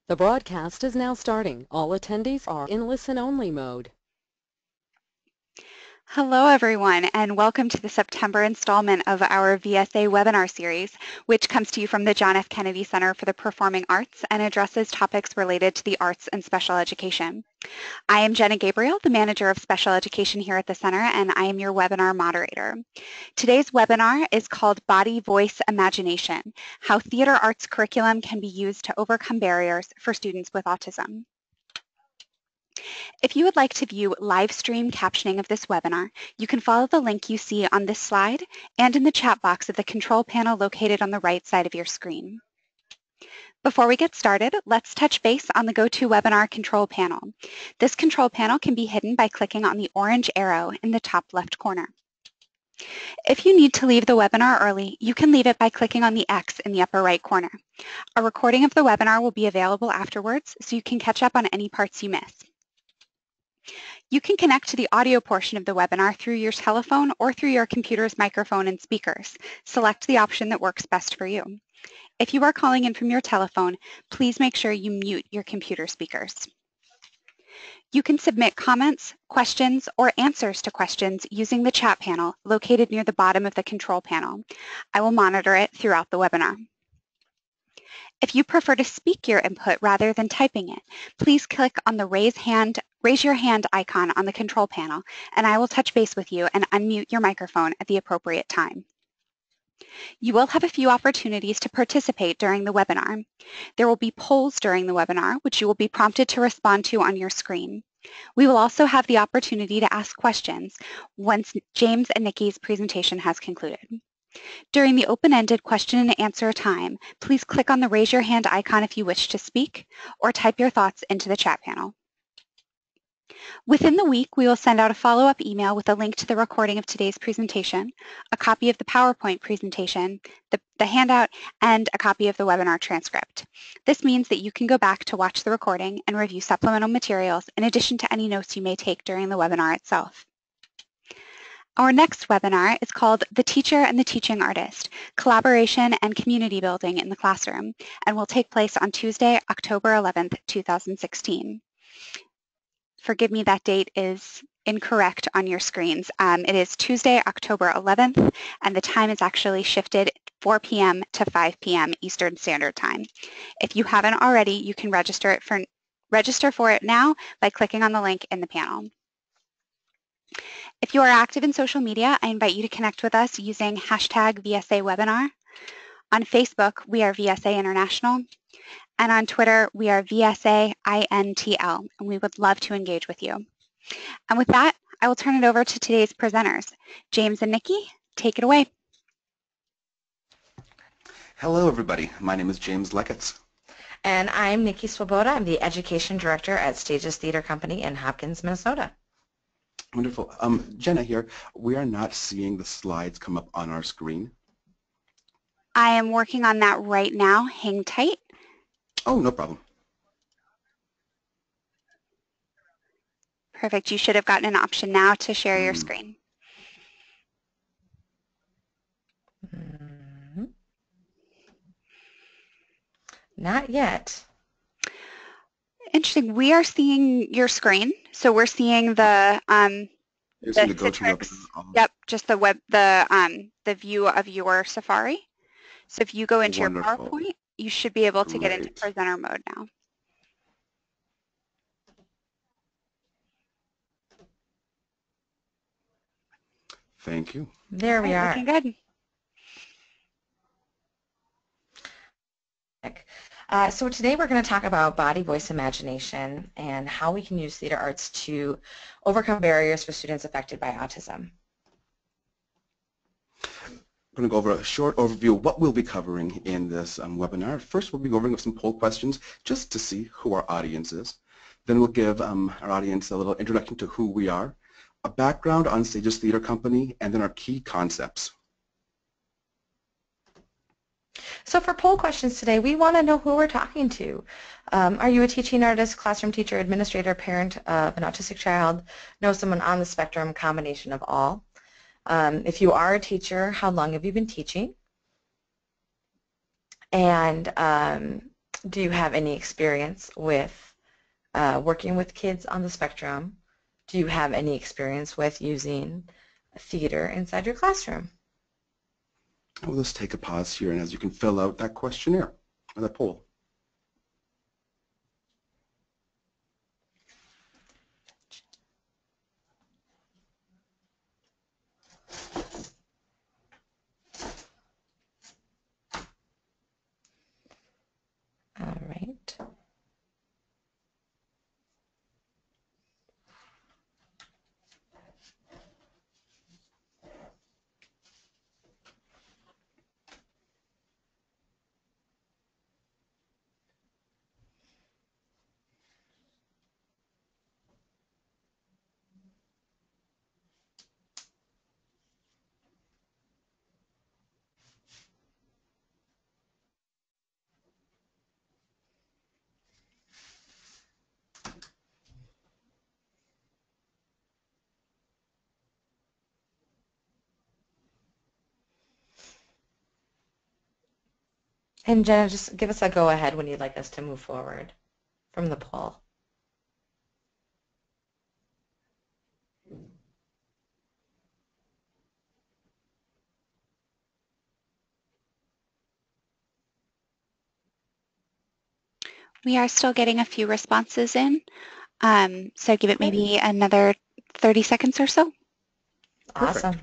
The broadcast is now starting. All attendees are in listen-only mode. Hello, everyone, and welcome to the September installment of our VSA webinar series, which comes to you from the John F. Kennedy Center for the Performing Arts and addresses topics related to the arts and special education. I am Jenna Gabriel, the Manager of Special Education here at the Center, and I am your webinar moderator. Today's webinar is called Body, Voice, Imagination: How Theater Arts Curriculum Can Be Used to Overcome Barriers for Students with Autism. If you would like to view live stream captioning of this webinar, you can follow the link you see on this slide and in the chat box of the control panel located on the right side of your screen. Before we get started, let's touch base on the GoToWebinar control panel. This control panel can be hidden by clicking on the orange arrow in the top left corner. If you need to leave the webinar early, you can leave it by clicking on the X in the upper right corner. A recording of the webinar will be available afterwards, so you can catch up on any parts you miss. You can connect to the audio portion of the webinar through your telephone or through your computer's microphone and speakers. Select the option that works best for you. If you are calling in from your telephone, please make sure you mute your computer speakers. You can submit comments, questions, or answers to questions using the chat panel located near the bottom of the control panel. I will monitor it throughout the webinar. If you prefer to speak your input rather than typing it, please click on the raise your hand icon on the control panel, and I will touch base with you and unmute your microphone at the appropriate time. You will have a few opportunities to participate during the webinar. There will be polls during the webinar, which you will be prompted to respond to on your screen. We will also have the opportunity to ask questions once James and Nikki's presentation has concluded. During the open-ended question and answer time, please click on the raise your hand icon if you wish to speak, or type your thoughts into the chat panel. Within the week, we will send out a follow-up email with a link to the recording of today's presentation, a copy of the PowerPoint presentation, the handout, and a copy of the webinar transcript. This means that you can go back to watch the recording and review supplemental materials in addition to any notes you may take during the webinar itself. Our next webinar is called The Teacher and the Teaching Artist: Collaboration and Community Building in the Classroom, and will take place on Tuesday, October 11th, 2016. Forgive me, that date is incorrect on your screens. It is Tuesday, October 11th, and the time is actually shifted 4 p.m. to 5 p.m. Eastern Standard Time. If you haven't already, you can register for it now by clicking on the link in the panel. If you are active in social media, I invite you to connect with us using hashtag VSAWebinar. On Facebook, we are VSA International, and on Twitter, we are VSAINTL, and we would love to engage with you. And with that, I will turn it over to today's presenters. James and Nikki, take it away. Hello, everybody. My name is James Leckitz. And I'm Nikki Swoboda. I'm the Education Director at Stages Theater Company in Hopkins, Minnesota. Wonderful. Jenna here. We are not seeing the slides come up on our screen. I am working on that right now. Hang tight. Oh, no problem. Perfect. You should have gotten an option now to share your screen. Not yet. Interesting. We are seeing your screen, so we're seeing the Citrix. Yep, just the view of your Safari. So if you go into your PowerPoint, you should be able to get into presenter mode now. Thank you. There we are. Looking good. So today we're going to talk about body, voice, imagination and how we can use theater arts to overcome barriers for students affected by autism. I'm going to go over a short overview of what we'll be covering in this webinar. First, we'll be going over some poll questions just to see who our audience is. Then we'll give our audience a little introduction to who we are, a background on Stages Theater Company, and then our key concepts. So for poll questions today, we want to know who we're talking to. Are you a teaching artist, classroom teacher, administrator, parent of an autistic child, know someone on the spectrum, combination of all? If you are a teacher, how long have you been teaching? And Do you have any experience with working with kids on the spectrum? Do you have any experience with using theater inside your classroom? We'll just take a pause here, and as you can fill out that questionnaire or that poll. All right. And Jenna, just give us a go-ahead when you'd like us to move forward from the poll. We are still getting a few responses in, so give it maybe another 30 seconds or so. Perfect. Awesome.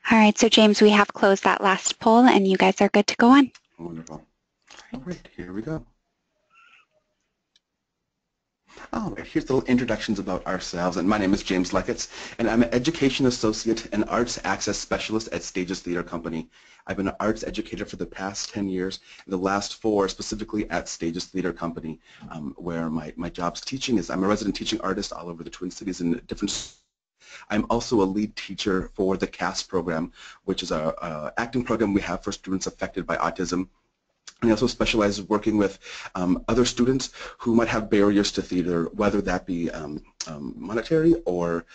All right, so James, we have closed that last poll and you guys are good to go on. Wonderful. All right, here we go. All right, here's the little introductions about ourselves. And my name is James Leckitz, and I'm an Education Associate and Arts Access Specialist at Stages Theater Company. I've been an arts educator for the past 10 years, and the last 4 specifically at Stages Theater Company, where my job's teaching is I'm a resident teaching artist all over the Twin Cities in different. I'm also a lead teacher for the CAST program, which is a acting program we have for students affected by autism. And I also specialize in working with other students who might have barriers to theater, whether that be monetary or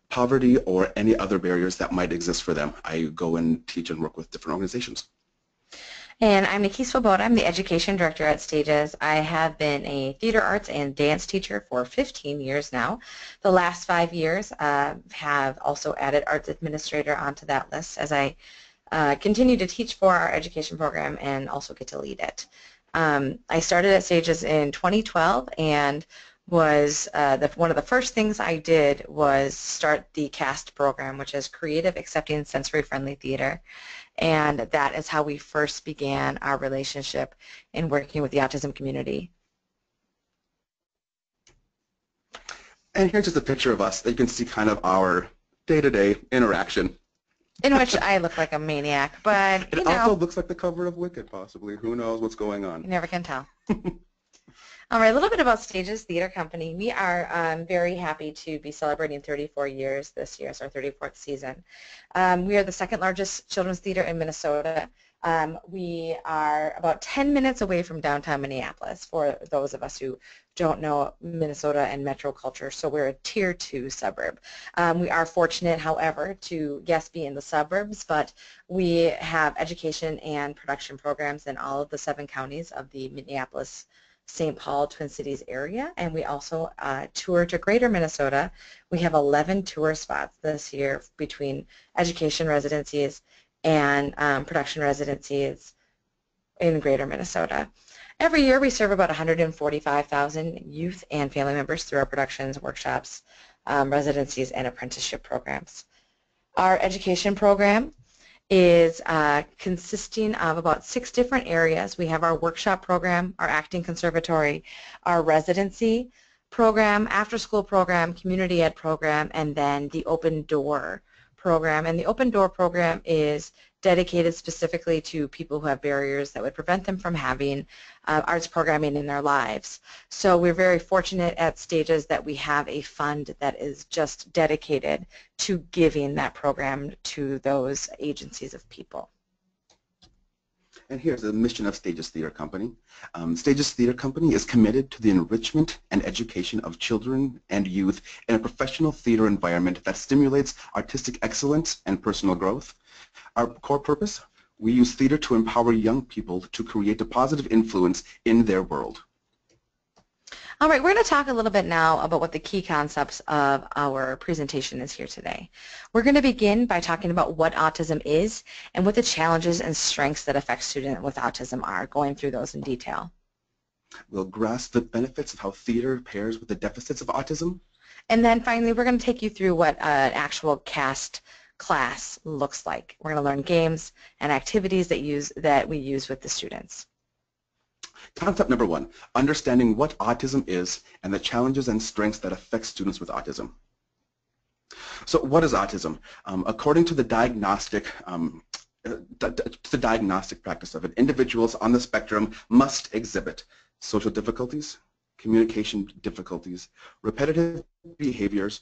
poverty or any other barriers that might exist for them. I go and teach and work with different organizations. And I'm Nikki Swoboda. I'm the Education Director at Stages. I have been a theater arts and dance teacher for 15 years now. The last 5 years have also added Arts Administrator onto that list as I continue to teach for our education program and also get to lead it. I started at Stages in 2012, and was one of the first things I did was start the CAST program, which is Creative, Accepting, Sensory-Friendly Theater. And that is how we first began our relationship in working with the autism community. And here's just a picture of us that you can see kind of our day-to-day interaction. In which I look like a maniac, but you It know. also looks like the cover of Wicked, possibly. Who knows what's going on? You never can tell. All right, a little bit about Stages Theater Company. We are very happy to be celebrating 34 years this year. It's our 34th season. We are the second largest children's theater in Minnesota. We are about 10 minutes away from downtown Minneapolis, for those of us who don't know Minnesota and metro culture, so we're a tier 2 suburb. We are fortunate, however, to, yes, be in the suburbs, but we have education and production programs in all of the 7 counties of the Minneapolis, St. Paul, Twin Cities area, and we also tour to Greater Minnesota. We have 11 tour spots this year between education residencies and production residencies in Greater Minnesota. Every year we serve about 145,000 youth and family members through our productions, workshops, residencies, and apprenticeship programs. Our education program is consisting of about 6 different areas. We have our workshop program, our acting conservatory, our residency program, after-school program, community ed program, and then the Open Door program. And the Open Door program is dedicated specifically to people who have barriers that would prevent them from having arts programming in their lives. So we're very fortunate at Stages that we have a fund that is just dedicated to giving that program to those agencies of people. And here's the mission of Stages Theater Company. Stages Theater Company is committed to the enrichment and education of children and youth in a professional theater environment that stimulates artistic excellence and personal growth. Our core purpose, we use theater to empower young people to create a positive influence in their world. All right, we're going to talk a little bit now about what the key concepts of our presentation is here today. We're going to begin by talking about what autism is and what the challenges and strengths that affect students with autism are, going through those in detail. We'll grasp the benefits of how theater pairs with the deficits of autism. And then finally, we're going to take you through what an actual CAST class looks like. We're going to learn games and activities that we use with the students. Concept number 1, understanding what autism is and the challenges and strengths that affect students with autism. So what is autism? According to the diagnostic practice of it, individuals on the spectrum must exhibit social difficulties, communication difficulties, repetitive behaviors,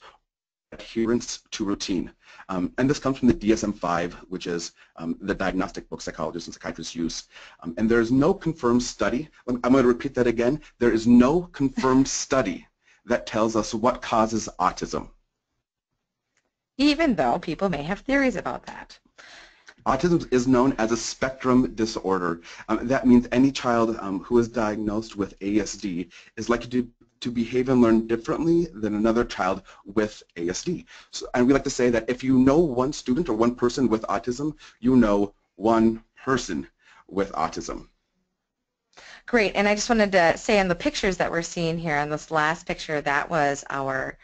adherence to routine. And this comes from the DSM-5, which is the diagnostic book psychologists and psychiatrists use. And there is no confirmed study. I'm going to repeat that again. There is no confirmed study that tells us what causes autism. Even though people may have theories about that. Autism is known as a spectrum disorder. That means any child who is diagnosed with ASD is likely to behave and learn differently than another child with ASD. So, and we like to say that if you know one student or one person with autism, you know one person with autism. Great, and I just wanted to say on the pictures that we're seeing here, on this last picture, that was our,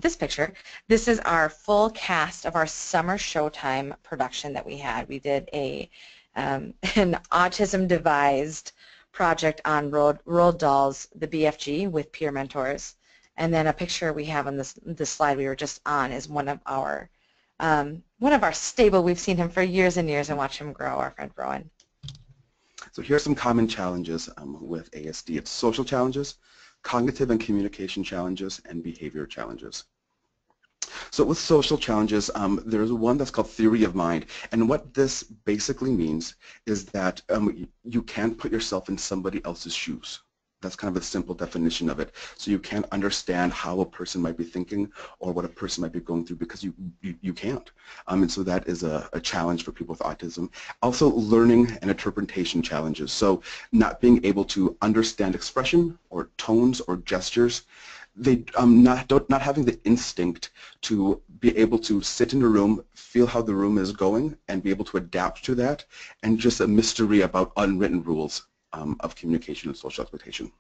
this picture. This is our full cast of our summer Showtime production that we had. We did an autism-devised project on Roald Dahl's The BFG with peer mentors. And then a picture we have on this slide we were just on is one of our stable. We've seen him for years and years and watched him grow, our friend Rowan. So here are some common challenges with ASD. It's social challenges, cognitive and communication challenges, and behavior challenges. So with social challenges, there's one that's called theory of mind. And what this basically means is that you can't put yourself in somebody else's shoes. That's kind of a simple definition of it. So you can't understand how a person might be thinking or what a person might be going through because you can't. And so that is a challenge for people with autism. Also learning and interpretation challenges. So not being able to understand expression or tones or gestures. They not having the instinct to be able to sit in a room, feel how the room is going, and be able to adapt to that, and just a mystery about unwritten rules of communication and social expectation.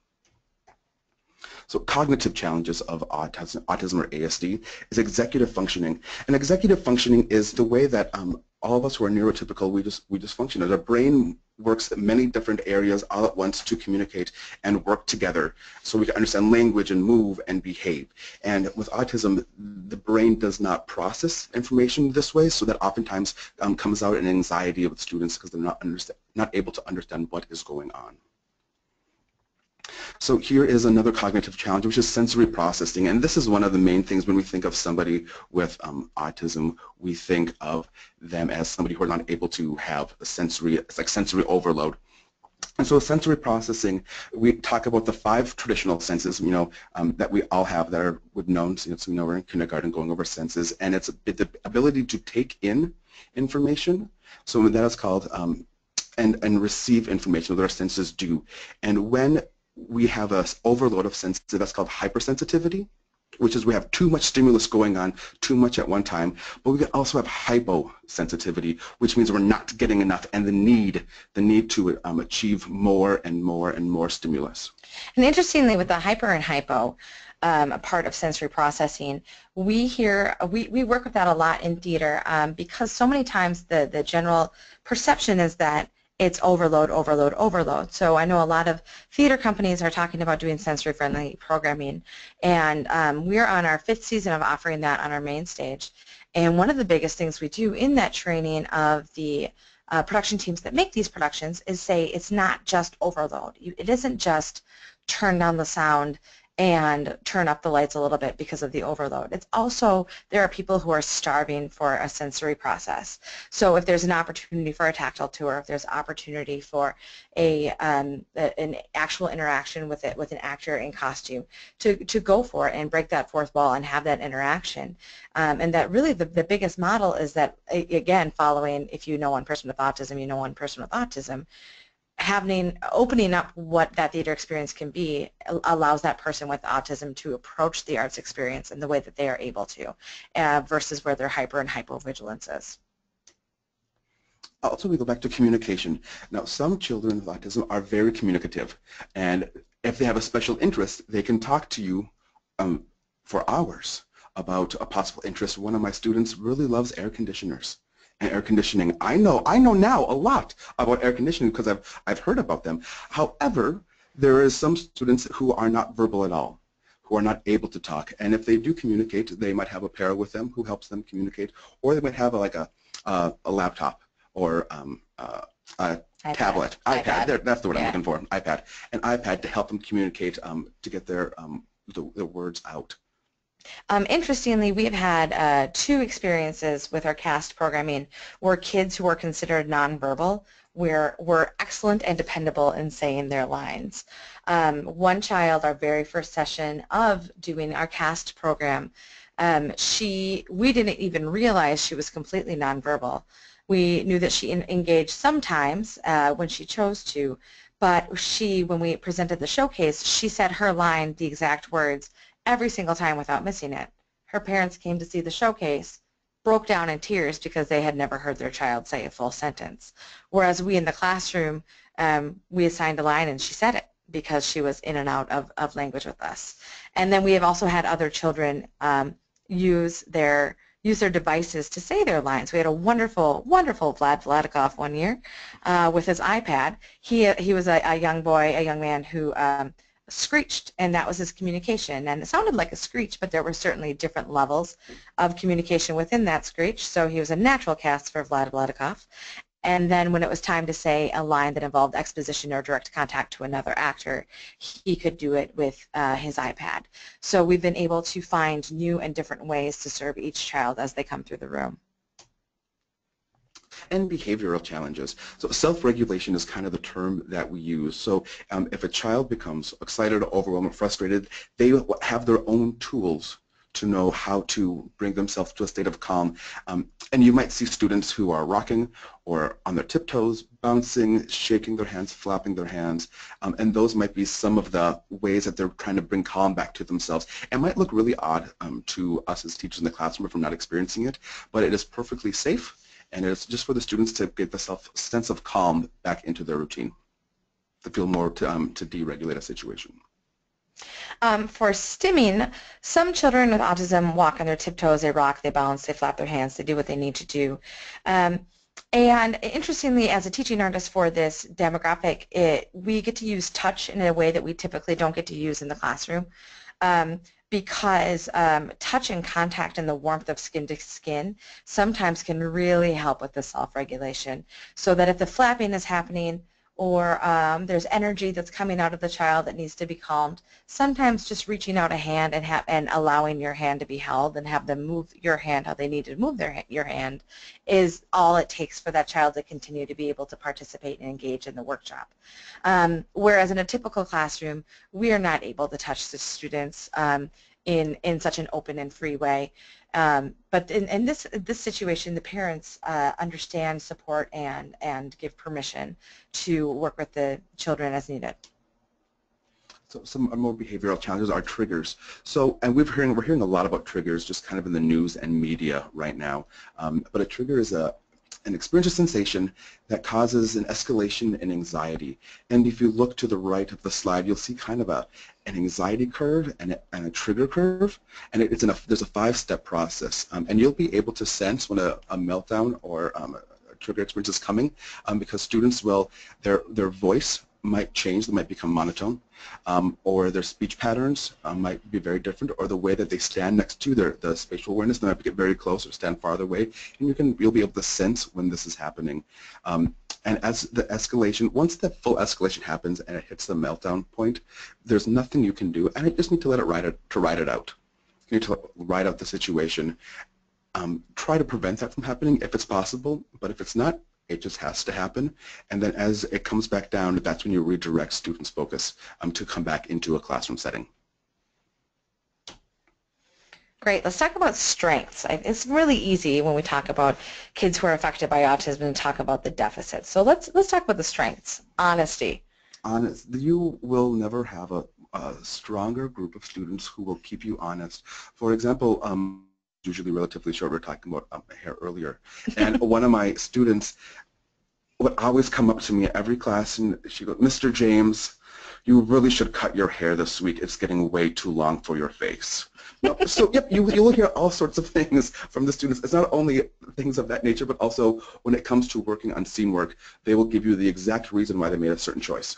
So cognitive challenges of autism or ASD is executive functioning. And executive functioning is the way that all of us who are neurotypical, we just function. Our brain works in many different areas all at once to communicate and work together so we can understand language and move and behave. And with autism, the brain does not process information this way, so that oftentimes comes out in anxiety with students because they're not able to understand what is going on. So here is another cognitive challenge, which is sensory processing, and this is one of the main things when we think of somebody with autism. We think of them as somebody who are not able to have a sensory, it's like sensory overload. And so sensory processing, we talk about the 5 traditional senses, that we all have that are known. So, we're in kindergarten going over senses, and it's the ability to take in information. So that is called and receive information that our senses do. And when we have an overload of senses, that's called hypersensitivity, which is we have too much stimulus going on, too much at one time. But we can also have hyposensitivity, which means we're not getting enough, and the need to achieve more and more and more stimulus. And interestingly, with the hyper and hypo, a part of sensory processing, we work with that a lot in theater because so many times the general perception is that it's overload, overload, overload. So I know a lot of theater companies are talking about doing sensory-friendly programming, and we're on our 5th season of offering that on our main stage. And one of the biggest things we do in that training of the production teams that make these productions is say it's not just overload. It isn't just turn down the sound and turn up the lights a little bit because of the overload. It's also, there are people who are starving for a sensory process. So if there's an opportunity for a tactile tour, if there's opportunity for an actual interaction with an actor in costume, to go for it and break that fourth wall and have that interaction. And that really the biggest model is that, again, following, if you know one person with autism, you know one person with autism, opening up what that theater experience can be allows that person with autism to approach the arts experience in the way that they are able to, versus where their hyper and hypovigilance is. Also, we go back to communication. Now, some children with autism are very communicative, and if they have a special interest, they can talk to you for hours about a possible interest. One of my students really loves air conditioners and air conditioning. I know now a lot about air conditioning because I've heard about them. However, there is some students who are not verbal at all, who are not able to talk, and if they do communicate, they might have a para with them who helps them communicate, or they might have a laptop or a tablet, iPad. That's the word I'm looking for, iPad, an iPad to help them communicate to get their words out. Interestingly, we've had 2 experiences with our CAST programming where kids who were considered nonverbal were excellent and dependable in saying their lines. One child, our very first session of doing our CAST program, we didn't even realize she was completely nonverbal. We knew that she engaged sometimes when she chose to, but when we presented the showcase, she said her line, the exact words, every single time without missing it. Her parents came to see the showcase, broke down in tears because they had never heard their child say a full sentence. Whereas we in the classroom, we assigned a line and she said it because she was in and out of language with us. And then we have also had other children use their devices to say their lines. We had a wonderful, wonderful Vlad Vladikov one year with his iPad. He was a young boy, a young man who screeched, and that was his communication. And it sounded like a screech, but there were certainly different levels of communication within that screech. So he was a natural cast for Vlad Vladikov. And then when it was time to say a line that involved exposition or direct contact to another actor, he could do it with his iPad. So we've been able to find new and different ways to serve each child as they come through the room. And behavioral challenges. So self-regulation is kind of the term that we use. So if a child becomes excited, overwhelmed, or frustrated, they have their own tools to know how to bring themselves to a state of calm. And you might see students who are rocking or on their tiptoes, bouncing, shaking their hands, flapping their hands, and those might be some of the ways that they're trying to bring calm back to themselves. It might look really odd to us as teachers in the classroom if we're not experiencing it, but it is perfectly safe, and it's just for the students to get the sense of calm back into their routine, to feel more to deregulate a situation. For stimming, some children with autism walk on their tiptoes, they rock, they bounce, they flap their hands, they do what they need to do. And interestingly, as a teaching artist for this demographic, we get to use touch in a way that we typically don't get to use in the classroom. Because touch and contact and the warmth of skin to skin sometimes can really help with the self-regulation. So that if the flapping is happening or there's energy that's coming out of the child that needs to be calmed, sometimes just reaching out a hand and allowing your hand to be held and have them move your hand how they need to move your hand is all it takes for that child to continue to be able to participate and engage in the workshop. Whereas in a typical classroom, we are not able to touch the students in such an open and free way. But in this situation, the parents understand, support, and give permission to work with the children as needed. So some more behavioral challenges are triggers. So, and we're hearing a lot about triggers just kind of in the news and media right now. But a trigger is an experience of sensation that causes an escalation in anxiety. And if you look to the right of the slide, you'll see kind of an anxiety curve and a trigger curve. And there's a 5-step process. And you'll be able to sense when a meltdown or a trigger experience is coming because students will, their voice might change, they might become monotone, or their speech patterns might be very different, or the way that they stand next to the spatial awareness, they might get very close or stand farther away, and you'll be able to sense when this is happening. And as the escalation, once the full escalation happens and it hits the meltdown point, there's nothing you can do, and you just need to let it ride it out. You need to ride out the situation. Try to prevent that from happening if it's possible, but if it's not, it just has to happen, and then as it comes back down, that's when you redirect students' focus to come back into a classroom setting. Great. Let's talk about strengths. It's really easy when we talk about kids who are affected by autism and talk about the deficits. So let's talk about the strengths. Honesty. You will never have a stronger group of students who will keep you honest. For example, usually relatively short. We were talking about hair earlier. And one of my students would always come up to me every class and she goes, "Mr. James, you really should cut your hair this week. It's getting way too long for your face." So yep, you'll hear all sorts of things from the students. It's not only things of that nature, but also when it comes to working on scene work, they will give you the exact reason why they made a certain choice.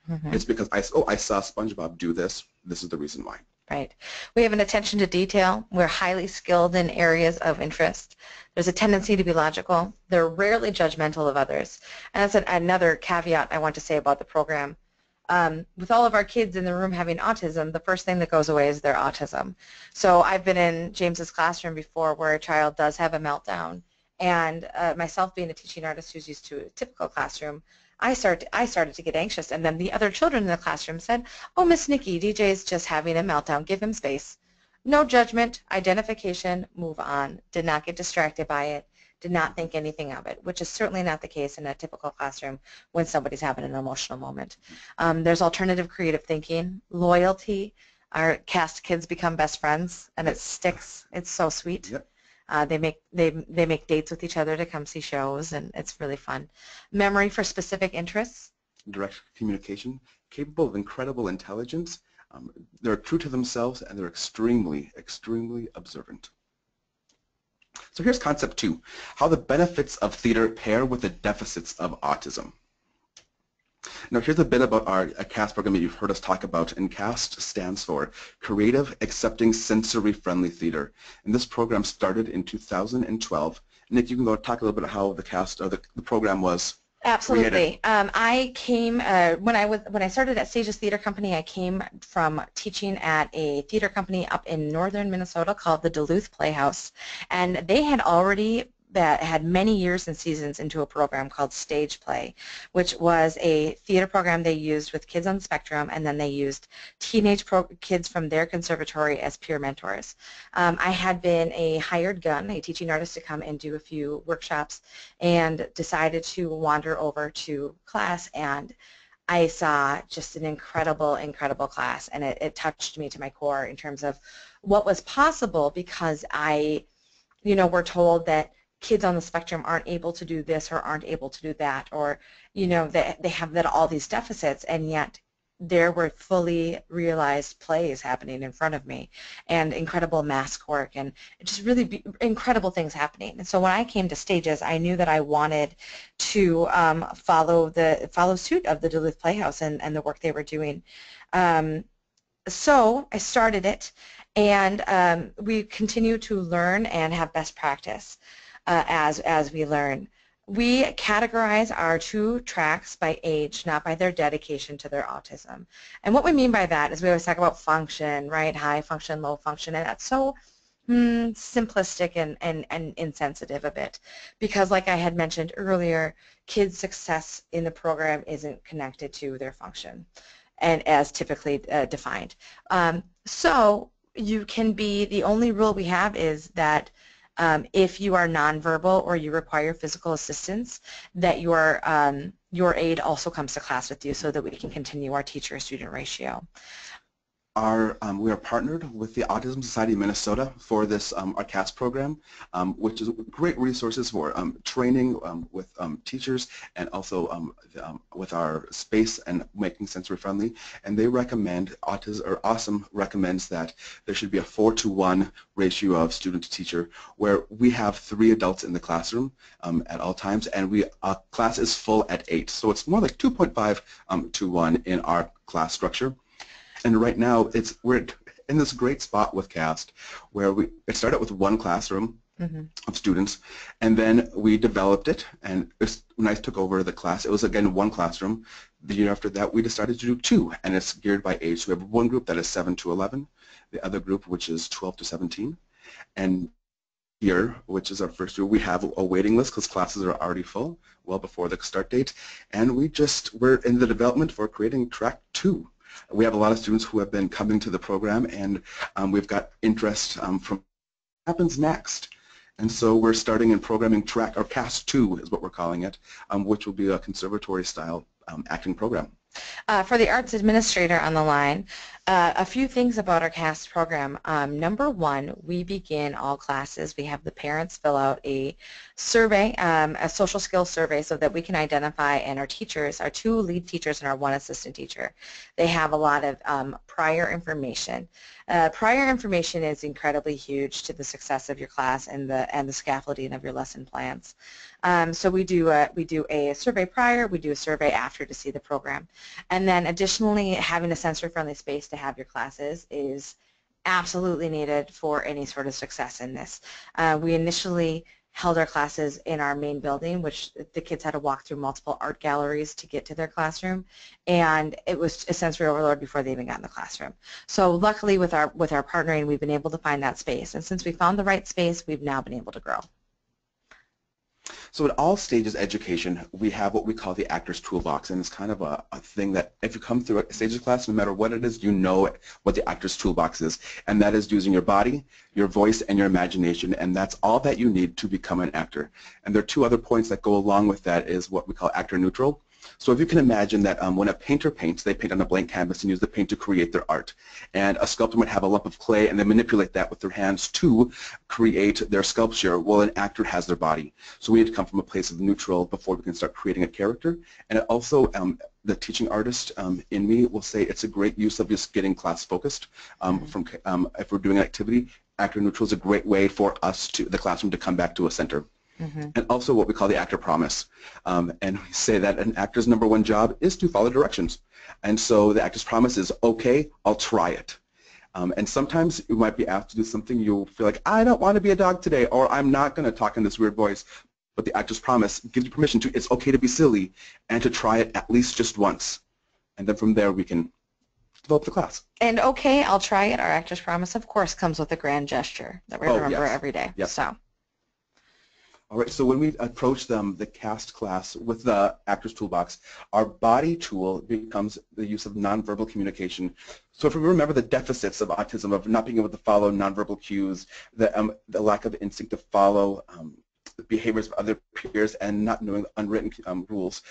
Mm-hmm. It's because I saw SpongeBob do this. This is the reason why. Right. We have an attention to detail. We're highly skilled in areas of interest. There's a tendency to be logical. They're rarely judgmental of others. And that's another caveat I want to say about the program. With all of our kids in the room having autism, the first thing that goes away is their autism. So I've been in James's classroom before where a child does have a meltdown. And myself being a teaching artist who's used to a typical classroom, I started to get anxious, and then the other children in the classroom said, "Oh, Miss Nikki, DJ is just having a meltdown. Give him space." No judgment, identification, move on. Did not get distracted by it, did not think anything of it, which is certainly not the case in a typical classroom when somebody's having an emotional moment. There's alternative creative thinking, loyalty. Our cast kids become best friends, and it sticks. It's so sweet. Yep. They make dates with each other to come see shows, and it's really fun. Memory for specific interests. Direct communication, capable of incredible intelligence. They're true to themselves, and they're extremely, extremely observant. So here's concept 2, how the benefits of theater pair with the deficits of autism. Now here's a bit about our CAST program that you've heard us talk about, and CAST stands for Creative, Accepting, Sensory-Friendly Theater. And this program started in 2012. Nick, you can go talk a little bit about how the CAST, or the program was Absolutely. I came when I started at Stages Theater Company. I came from teaching at a theater company up in northern Minnesota called the Duluth Playhouse, and they had already had many years and seasons into a program called Stage Play, which was a theater program they used with kids on the spectrum, and then they used teenage kids from their conservatory as peer mentors. I had been a hired gun, a teaching artist, to come and do a few workshops, and decided to wander over to class, and I saw just an incredible, incredible class, and it touched me to my core in terms of what was possible, because we're told that kids on the spectrum aren't able to do this or aren't able to do that, or that they have all these deficits, and yet there were fully realized plays happening in front of me and incredible mask work and just really incredible things happening. And so when I came to Stages, I knew that I wanted to follow suit of the Duluth Playhouse and the work they were doing. So I started it, and we continue to learn and have best practice as we learn. We categorize our 2 tracks by age, not by their dedication to their autism. And what we mean by that is we always talk about function, right? High function, low function, and that's so simplistic and insensitive a bit, because like I had mentioned earlier, kids' success in the program isn't connected to their function and as typically defined. So you can be, the only rule we have is that if you are nonverbal or you require physical assistance, that your aide also comes to class with you so that we can continue our teacher-student ratio. We are partnered with the Autism Society of Minnesota for this our CAST program, which is great resources for training with teachers and also with our space and making sensory friendly. And they recommend, Awesome recommends that there should be a 4-to-1 ratio of student to teacher, where we have 3 adults in the classroom at all times, and class is full at 8. So it's more like 2.5 to 1 in our class structure. And right now, we're in this great spot with CAST, where it started with 1 classroom of students, and then we developed it. And when I took over the class, it was again 1 classroom. The year after that, we decided to do 2, and it's geared by age. So we have one group that is 7 to 11, the other group which is 12 to 17, and here, which is our first year, we have a waiting list because classes are already full, well before the start date, and we're in the development for creating track 2. We have a lot of students who have been coming to the program, and we've got interest from what happens next. And so we're starting in programming track, or CAST 2 is what we're calling it, which will be a conservatory-style acting program. For the arts administrator on the line, a few things about our CAST program. Number 1, we begin all classes. We have the parents fill out a survey, a social skills survey, so that we can identify, and our teachers, our 2 lead teachers and our 1 assistant teacher, they have a lot of prior information. Prior information is incredibly huge to the success of your class and the scaffolding of your lesson plans. So we do a survey prior, we do a survey after to see the program. And then additionally, having a sensory-friendly space to have your classes is absolutely needed for any sort of success in this. We initially held our classes in our main building, which the kids had to walk through multiple art galleries to get to their classroom, and it was a sensory overload before they even got in the classroom. So luckily with our partnering, we've been able to find that space, and since we found the right space, we've now been able to grow. So at all stages education, we have what we call the Actors Toolbox, and it's kind of a thing that if you come through a stages class, no matter what it is, you know what the Actors Toolbox is, and that is using your body, your voice, and your imagination, and that's all that you need to become an actor. And there are 2 other points that go along with that is what we call actor neutral. So if you can imagine that when a painter paints, they paint on a blank canvas and use the paint to create their art. And a sculptor might have a lump of clay and they manipulate that with their hands to create their sculpture. Well, an actor has their body. So we need to come from a place of neutral before we can start creating a character. And it also, the teaching artist in me will say it's a great use of just getting class focused. If we're doing an activity, actor neutral is a great way for us the classroom to come back to a center. And also what we call the actor promise. And we say that an actor's #1 job is to follow directions. And so the actor's promise is, okay, I'll try it. And sometimes you might be asked to do something you'll feel like, I don't want to be a dog today, or I'm not going to talk in this weird voice. But the actor's promise gives you permission to, it's okay to be silly and to try it at least just once. And then from there we can develop the class. And okay, I'll try it. Our actor's promise, of course, comes with a grand gesture that we remember every day. Yep. So. All right, so when we approach the CAST class with the Actors Toolbox, our body tool becomes the use of nonverbal communication. So if we remember the deficits of autism, of not being able to follow nonverbal cues, the lack of instinct to follow the behaviors of other peers and not knowing unwritten rules,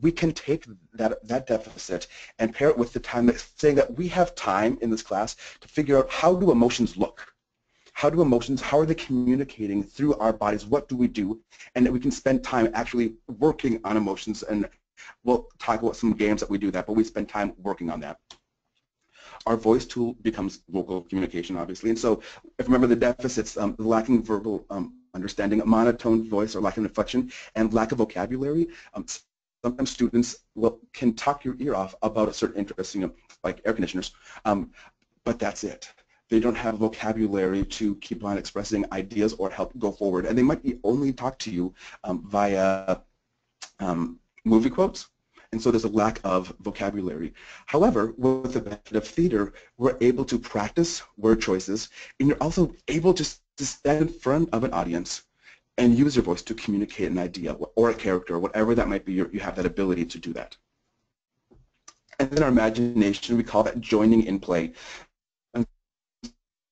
we can take that deficit and pair it with the time, saying that we have time in this class to figure out how do emotions look. How are they communicating through our bodies? What do we do? And that we can spend time actually working on emotions and we'll talk about some games that we do that, but we spend time working on that. Our voice tool becomes vocal communication, obviously, and so if you remember the deficits, lacking verbal understanding, monotone voice or lack of inflection, and lack of vocabulary. Sometimes students can talk your ear off about a certain interest, like air conditioners, but that's it. They don't have vocabulary to keep on expressing ideas or help go forward, and they might only talk to you via movie quotes, and so there's a lack of vocabulary. However, with the benefit of theater, we're able to practice word choices, and you're also able to stand in front of an audience and use your voice to communicate an idea or a character, whatever that might be. You have that ability to do that. And then our imagination, we call that joining in play.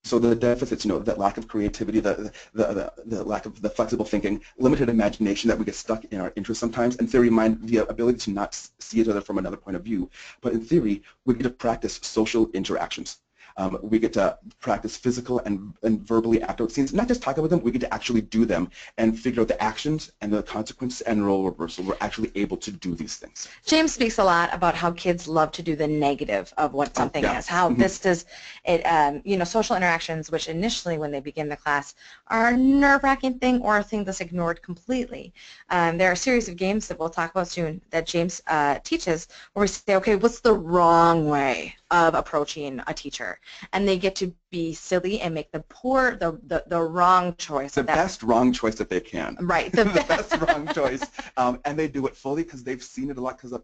So the deficits, that lack of creativity, the lack of the flexible thinking, limited imagination, that we get stuck in our interests sometimes. In theory, the ability to not see each other from another point of view. But in theory, we get to practice social interactions. We get to practice physical and verbally act out scenes, not just talk about them, we get to actually do them and figure out the actions and the consequences and role reversal. We're actually able to do these things. James speaks a lot about how kids love to do the negative of what something is, how this does it, social interactions, which initially when they begin the class are a nerve-wracking thing or a thing that's ignored completely. There are a series of games that we'll talk about soon that James teaches where we say, okay, what's the wrong way of approaching a teacher? And they get to be silly and make the wrong choice. The best wrong choice that they can. Right. The best wrong choice. And they do it fully because they've seen it a lot, because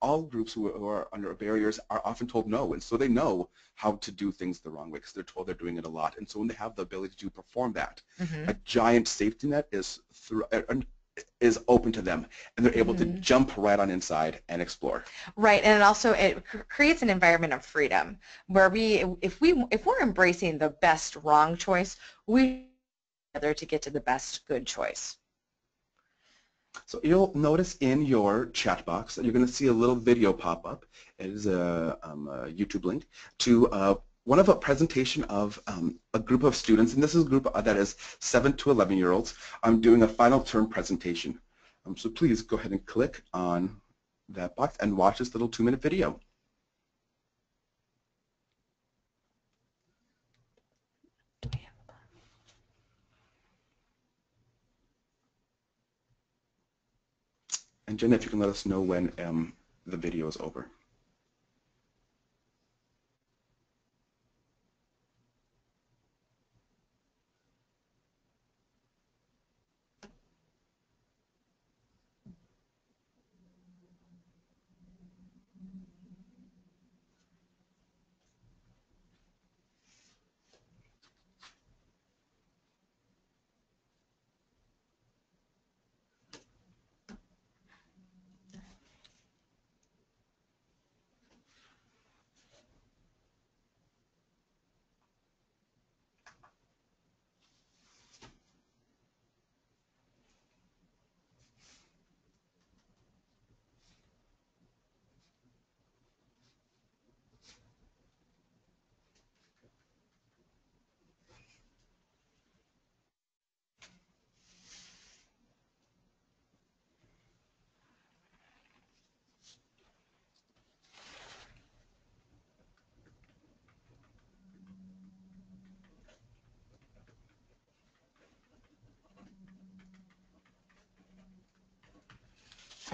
all groups who are under barriers are often told no, and so they know how to do things the wrong way because they're told they're doing it a lot. And so when they have the ability to perform that, a giant safety net is open to them, and they're able to jump right on inside and explore. Right, and it creates an environment of freedom where if we're embracing the best wrong choice, we together to get to the best good choice. So you'll notice in your chat box that you're going to see a little video pop up. It is a YouTube link to one of a presentation of a group of students, and this is a group that is 7 to 11-year-olds. I'm doing a final term presentation. So please go ahead and click on that box and watch this little 2-minute video. And Jenna, if you can let us know when the video is over.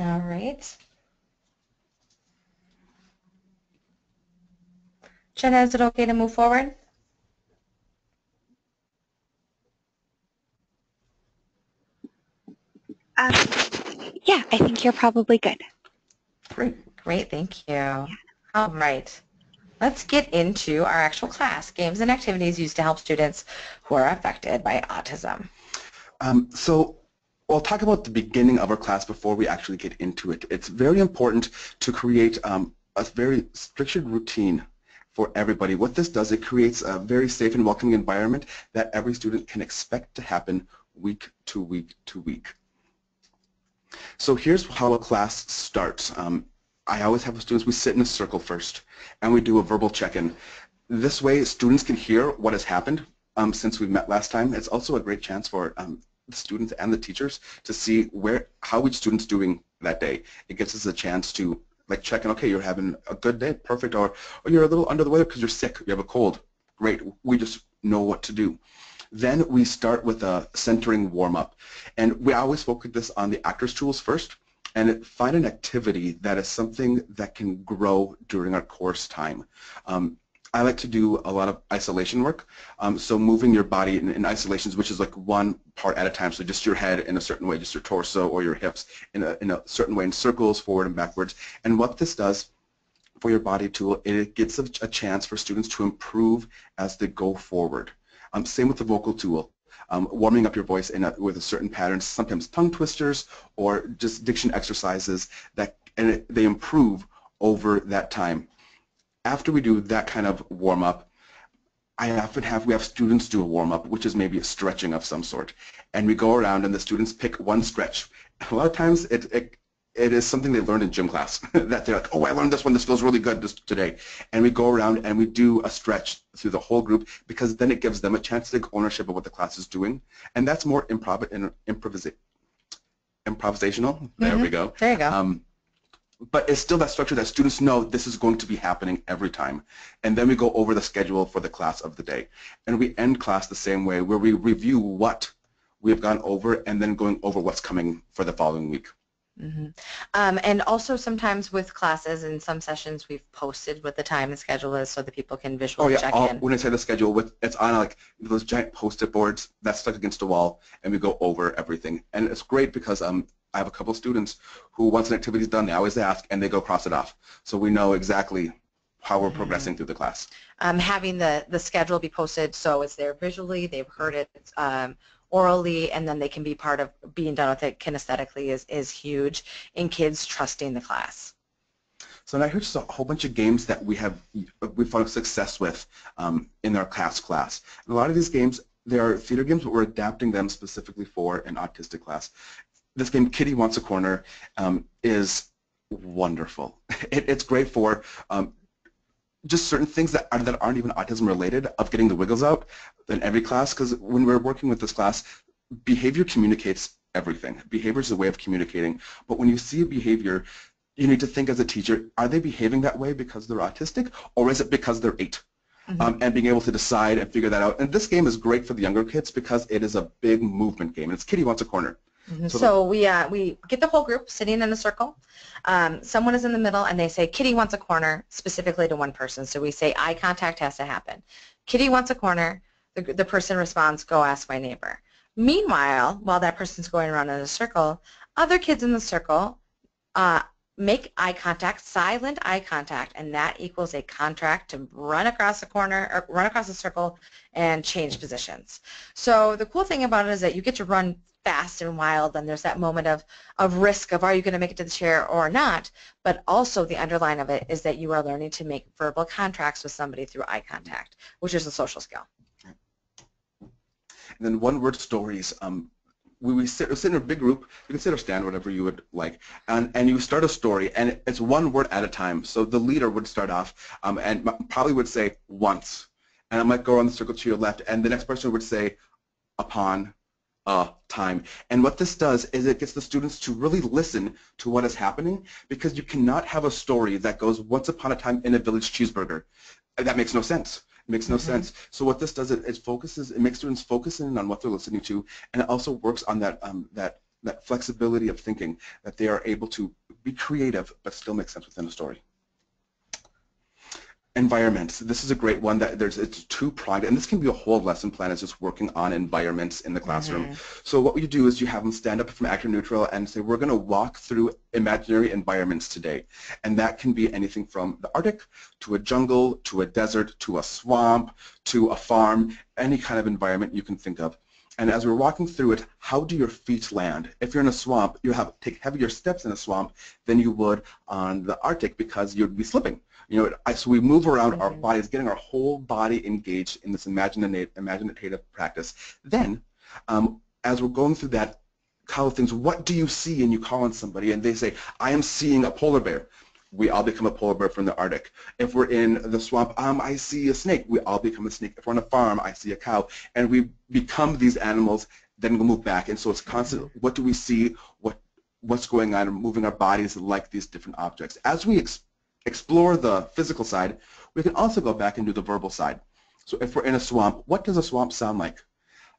All right. Jenna, is it okay to move forward? Yeah, I think you're probably good. Great, thank you. Yeah. All right. Let's get into our actual class, games and activities used to help students who are affected by autism. So we'll talk about the beginning of our class before we actually get into it. It's very important to create a very structured routine for everybody. What this does, it creates a very safe and welcoming environment that every student can expect to happen week to week to week. So here's how a class starts. I always have students, we sit in a circle first and we do a verbal check-in. This way students can hear what has happened since we met last time. It's also a great chance for the students and the teachers to see how each student's doing that day. It gives us a chance to like check in, okay, you're having a good day, perfect, or you're a little under the weather because you're sick, you have a cold. Great, we just know what to do. Then we start with a centering warm-up. And we always focus this on the actors tools first, and find an activity that is something that can grow during our course time. I like to do a lot of isolation work, so moving your body in isolations, which is like one part at a time, so just your head in a certain way, just your torso or your hips in a certain way, in circles, forward and backwards. And what this does for your body tool, it gives a chance for students to improve as they go forward. Same with the vocal tool. Warming up your voice with a certain pattern, sometimes tongue twisters or just diction exercises they improve over that time. After we do that kind of warm-up, we have students do a warm-up, which is maybe a stretching of some sort, and we go around and the students pick one stretch. A lot of times it is something they learned in gym class that they're like, oh, I learned this one, this feels really good today. And we go around and we do a stretch through the whole group, because then it gives them a chance to take ownership of what the class is doing. And that's more improvisational. There we go. There you go. But it's still that structure that students know this is going to be happening every time. And then we go over the schedule for the class of the day. And we end class the same way, where we review what we've gone over and then going over what's coming for the following week. Mm-hmm. And also sometimes with classes in some sessions we've posted what the time and schedule is so that people can visually check in. When I say the schedule, it's on like those giant post-it boards that's stuck against a wall, and we go over everything. And it's great because I have a couple of students who, once an activity is done, they always ask and they go cross it off. So we know exactly how we're progressing through the class. Having the schedule be posted so it's there visually, they've heard it orally, and then they can be part of being done with it kinesthetically is huge in kids trusting the class. So now here's just a whole bunch of games that we found success with in our class. And a lot of these games, they are theater games, but we're adapting them specifically for an autistic class. This game, Kitty Wants a Corner, is wonderful. It's great for just certain things that aren't even autism related, of getting the wiggles out in every class, because when we're working with this class, behavior communicates everything. Behavior is a way of communicating, but when you see a behavior, you need to think as a teacher, are they behaving that way because they're autistic, or is it because they're 8? Mm-hmm. And being able to decide and figure that out. And this game is great for the younger kids because it is a big movement game, and it's Kitty Wants a Corner. Mm-hmm. So we get the whole group sitting in a circle. Someone is in the middle, and they say, Kitty wants a corner, specifically to one person. So we say eye contact has to happen. Kitty wants a corner. The person responds, go ask my neighbor. Meanwhile, while that person's going around in a circle, other kids in the circle make eye contact, silent eye contact, and that equals a contract to run across the corner, or run across the circle and change positions. So the cool thing about it is that you get to run fast and wild, and there's that moment of risk of, are you going to make it to the chair or not, but also the underline of it is that you are learning to make verbal contracts with somebody through eye contact, which is a social skill. And then one-word stories. We sit in a big group. You can sit or stand, whatever you would like, and you start a story, and it's one word at a time. So the leader would start off and probably would say once, and I might go around the circle to your left, and the next person would say upon a time. And what this does is it gets the students to really listen to what is happening, because you cannot have a story that goes once upon a time in a village cheeseburger. That makes no sense. It makes no sense. So what this does, it makes students focus in on what they're listening to, and it also works on that that flexibility of thinking, that they are able to be creative but still make sense within a story. Environments. This is a great one that it's two pronged, and this can be a whole lesson plan, is just working on environments in the classroom. So what you do is you have them stand up from actor neutral and say, we're going to walk through imaginary environments today. And that can be anything from the Arctic to a jungle, to a desert, to a swamp, to a farm, any kind of environment you can think of. And as we're walking through it, how do your feet land? If you're in a swamp, you have to take heavier steps in a swamp than you would on the Arctic, because you'd be slipping. You know, so we move around our bodies, getting our whole body engaged in this imaginative practice. Then, as we're going through that kind of things, what do you see? And you call on somebody, and they say, I am seeing a polar bear. We all become a polar bear from the Arctic. If we're in the swamp, I see a snake. We all become a snake. If we're on a farm, I see a cow. And we become these animals, then we'll move back. And so it's constant, what do we see? what's going on and moving our bodies like these different objects. As we explore the physical side, we can also go back and do the verbal side. So if we're in a swamp, what does a swamp sound like?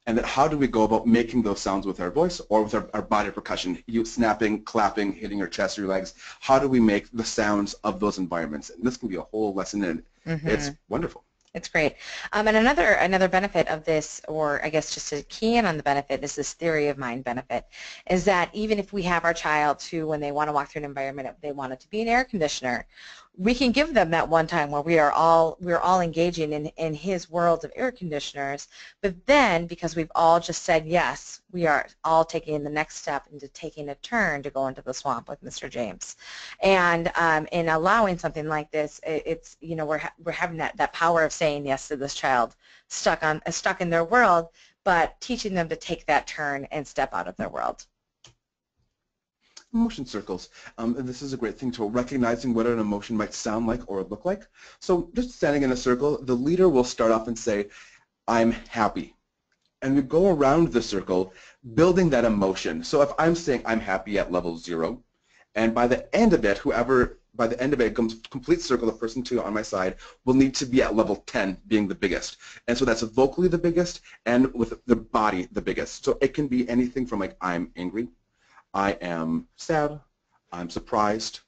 And then how do we go about making those sounds with our voice or with our body percussion? You snapping, clapping, hitting your chest or your legs. How do we make the sounds of those environments? And this can be a whole lesson in it. It's wonderful. It's great. And another benefit of this, or I guess just to key in on the benefit, is this theory of mind benefit, is that even if we have our child who, when they want to walk through an environment, they want it to be an air conditioner, we can give them that one time where we're all engaging in his world of air conditioners, but then because we've all just said yes, we are all taking the next step into taking a turn to go into the swamp with Mr. James. And in allowing something like this, it's, you know, we're having that power of saying yes to this child stuck in their world, but teaching them to take that turn and step out of their world. Emotion circles. And this is a great thing to recognizing what an emotion might sound like or look like. So just standing in a circle, the leader will start off and say, I'm happy. And we go around the circle building that emotion. So if I'm saying I'm happy at level 0, and by the end of it, by the end of it, comes complete circle, the person on my side will need to be at level 10, being the biggest. And so that's vocally the biggest and with the body the biggest. So it can be anything from like I'm angry, I am sad, I'm surprised,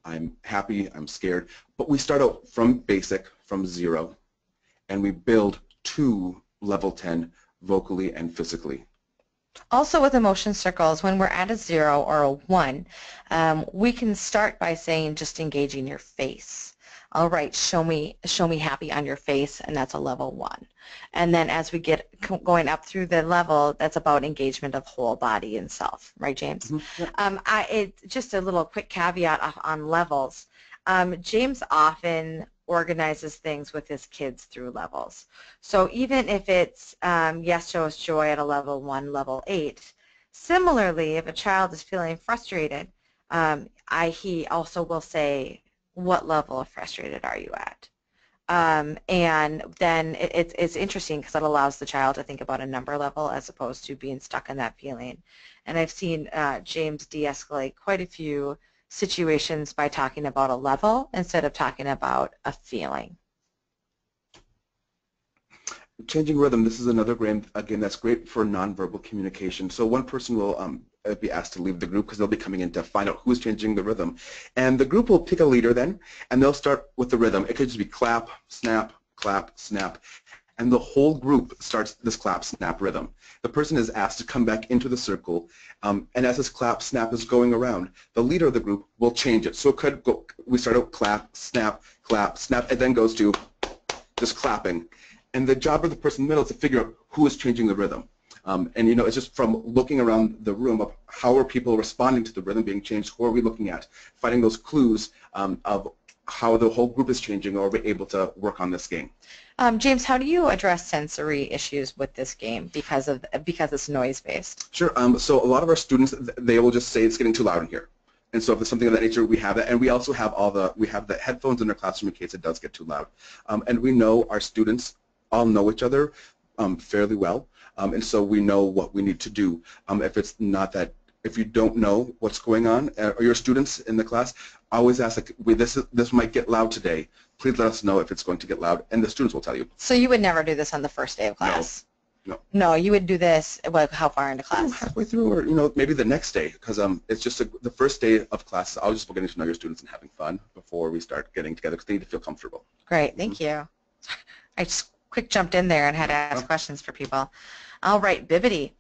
I'm happy, I'm scared. But we start out from basic, from 0, and we build to level 10 vocally and physically. Also with emotion circles, when we're at a 0 or a 1, we can start by saying just engaging your face. All right, show me happy on your face, and that's a level 1. And then as we get going up through the level, that's about engagement of whole body and self, right, James? Yeah. Just a little quick caveat on levels. James often organizes things with his kids through levels. So even if it's yes shows joy at a level 1, level 8, similarly, if a child is feeling frustrated, he also will say, what level of frustrated are you at? And then it's interesting because it allows the child to think about a number level as opposed to being stuck in that feeling. And I've seen James de-escalate quite a few situations by talking about a level instead of talking about a feeling. Changing rhythm, this is another game that's great for nonverbal communication. So one person will be asked to leave the group because they'll be coming in to find out who's changing the rhythm. And the group will pick a leader then, and they'll start with the rhythm. It could just be clap, snap, snap. And the whole group starts this clap, snap rhythm. The person is asked to come back into the circle, and as this clap, snap is going around, the leader of the group will change it. So it could go, we start out clap, snap, and then goes to just clapping. And the job of the person in the middle is to figure out who is changing the rhythm. And you know, it's just from looking around the room of how are people responding to the rhythm being changed, who are we looking at, finding those clues of how the whole group is changing, or are we able to work on this game. James, how do you address sensory issues with this game because it's noise-based? Sure. So a lot of our students, they will just say it's getting too loud in here. And so if it's something of that nature, we have that. And we also have the headphones in our classroom in case it does get too loud. And we know our students all know each other fairly well. And so we know what we need to do. If you don't know what's going on, or your students in the class, I always ask, like, this might get loud today. Please let us know if it's going to get loud, and the students will tell you. So you would never do this on the first day of class? No. No, you would do this, well, how far into class? Halfway through, or maybe the next day, because it's just the first day of class. I'll just be getting to know your students and having fun before we start getting together, because they need to feel comfortable. Great, thank you. I just quick jumped in there and had to ask questions for people. All right, Bibbidi.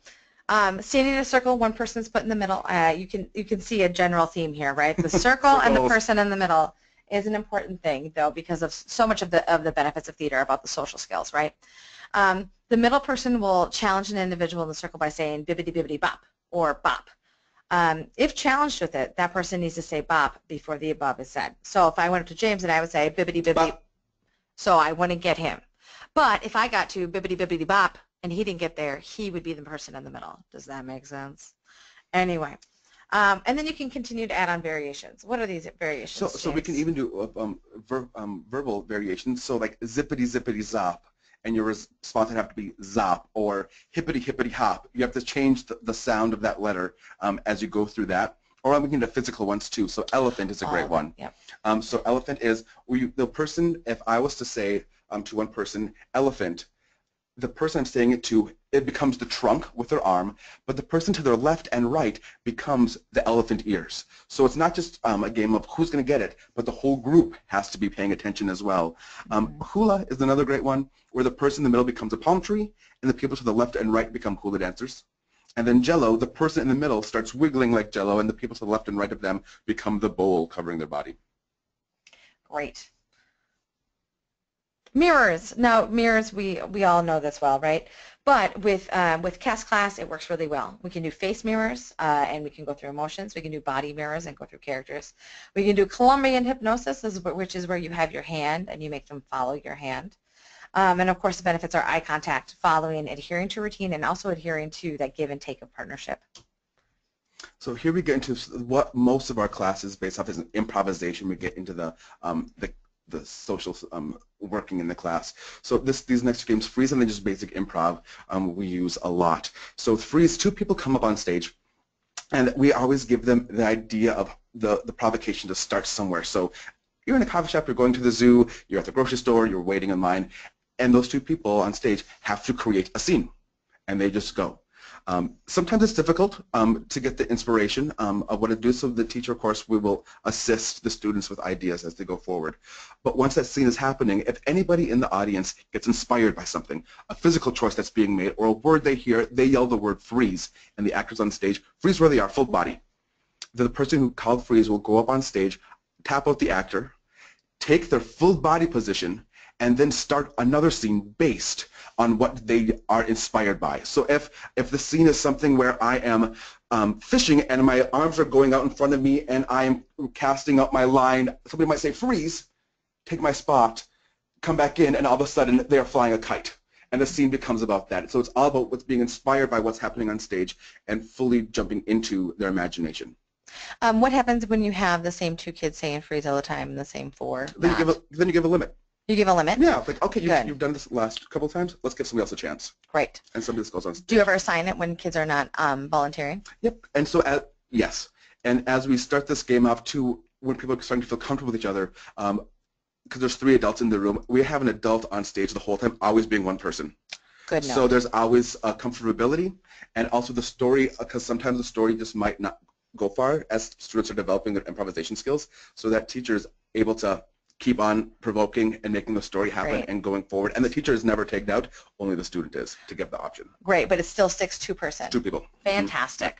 Standing in a circle, one person's put in the middle. You can see a general theme here, right? The circle and the person in the middle is an important thing, though, because of so much of the benefits of theater about the social skills, right? The middle person will challenge an individual in the circle by saying bibbidi bibbidi bop or bop. If challenged with it, that person needs to say bop before the above is said. So if I went up to James and I would say bibbidi bibbidi, bop. So I wouldn't get him. But if I got to bibbidi bibbidi bop and he didn't get there, he would be the person in the middle. Does that make sense? Anyway, and then you can continue to add on variations. What are these variations? So we can even do verbal variations. So like zippity zippity zop, and your response would have to be zop, or hippity hippity hop. You have to change the sound of that letter as you go through that. or I'm looking at physical ones too. So elephant is a great one. Yep. So elephant is the person, if I was to say to one person, elephant, the person I'm saying it to, it becomes the trunk with their arm, but the person to their left and right becomes the elephant ears. So it's not just a game of who's going to get it, but the whole group has to be paying attention as well. Hula is another great one, where the person in the middle becomes a palm tree, and the people to the left and right become hula dancers. And then Jello, the person in the middle starts wiggling like Jello, and the people to the left and right of them become the bowl covering their body. Great. Mirrors. Now, mirrors, we all know this well, right? But with CAS class, it works really well. We can do face mirrors, and we can go through emotions. We can do body mirrors and go through characters. We can do Colombian hypnosis, which is where you have your hand and you make them follow your hand. And of course, the benefits are eye contact, following, adhering to routine, and also adhering to that give and take of partnership. So here we get into what most of our classes based off is an improvisation. We get into the social working in the class. So these next two games, freeze and then just basic improv, we use a lot. So freeze, two people come up on stage, and we always give them the idea of the provocation to start somewhere. So you're in a coffee shop, you're going to the zoo, you're at the grocery store, you're waiting in line, and those two people on stage have to create a scene, and they just go. Sometimes it's difficult to get the inspiration of what to do, so the teacher, of course, we will assist the students with ideas as they go forward. But once that scene is happening, if anybody in the audience gets inspired by something, a physical choice that's being made, or a word they hear, they yell the word freeze, and the actors on stage freeze where they are, full body. The person who called freeze will go up on stage, tap out the actor, take their full body position, and then start another scene based on what they are inspired by. So if the scene is something where I am fishing and my arms are going out in front of me and I am casting out my line, somebody might say freeze, take my spot, come back in, and all of a sudden they are flying a kite. And the scene becomes about that. So it's all about what's being inspired by what's happening on stage and fully jumping into their imagination. What happens when you have the same two kids saying freeze all the time and the same four? Then you give a limit. You give a limit? Yeah, like, okay, you've done this last couple of times, let's give somebody else a chance. Great. And somebody else goes on stage. Do you ever assign it when kids are not volunteering? Yep, and so, yes. And as we start this game off too, when people are starting to feel comfortable with each other, because there's 3 adults in the room, we have an adult on stage the whole time, always being one person. Good note. So there's always a comfortability, and also the story, because sometimes the story just might not go far as students are developing their improvisation skills, so that teacher is able to keep on provoking and making the story happen and going forward. And the teacher is never taken out, only the student is, to give the option. Great, but it still sticks 2%. 2 people. Fantastic.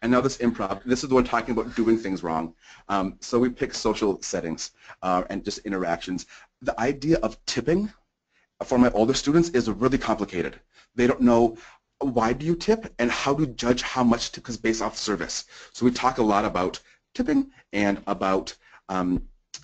And now this improv, this is the one talking about doing things wrong. So we pick social settings and just interactions. The idea of tipping for my older students is really complicated. They don't know why do you tip and how to judge how much tip is based off service. So we talk a lot about tipping and about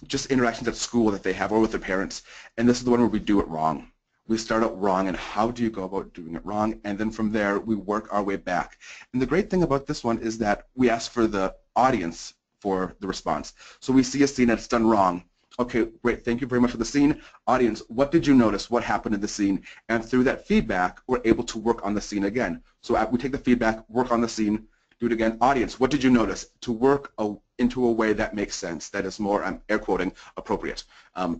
just interactions at school that they have or with their parents. And this is the one where we do it wrong. We start out wrong, and how do you go about doing it wrong? And then from there, we work our way back. And the great thing about this one is that we ask for the audience for the response. So we see a scene that's done wrong. Okay, great, thank you very much for the scene. Audience, what did you notice? What happened in the scene? And through that feedback, we're able to work on the scene again. So we take the feedback, work on the scene, do it again. Audience, what did you notice? To work into a way that makes sense, that is more, I'm air quoting, appropriate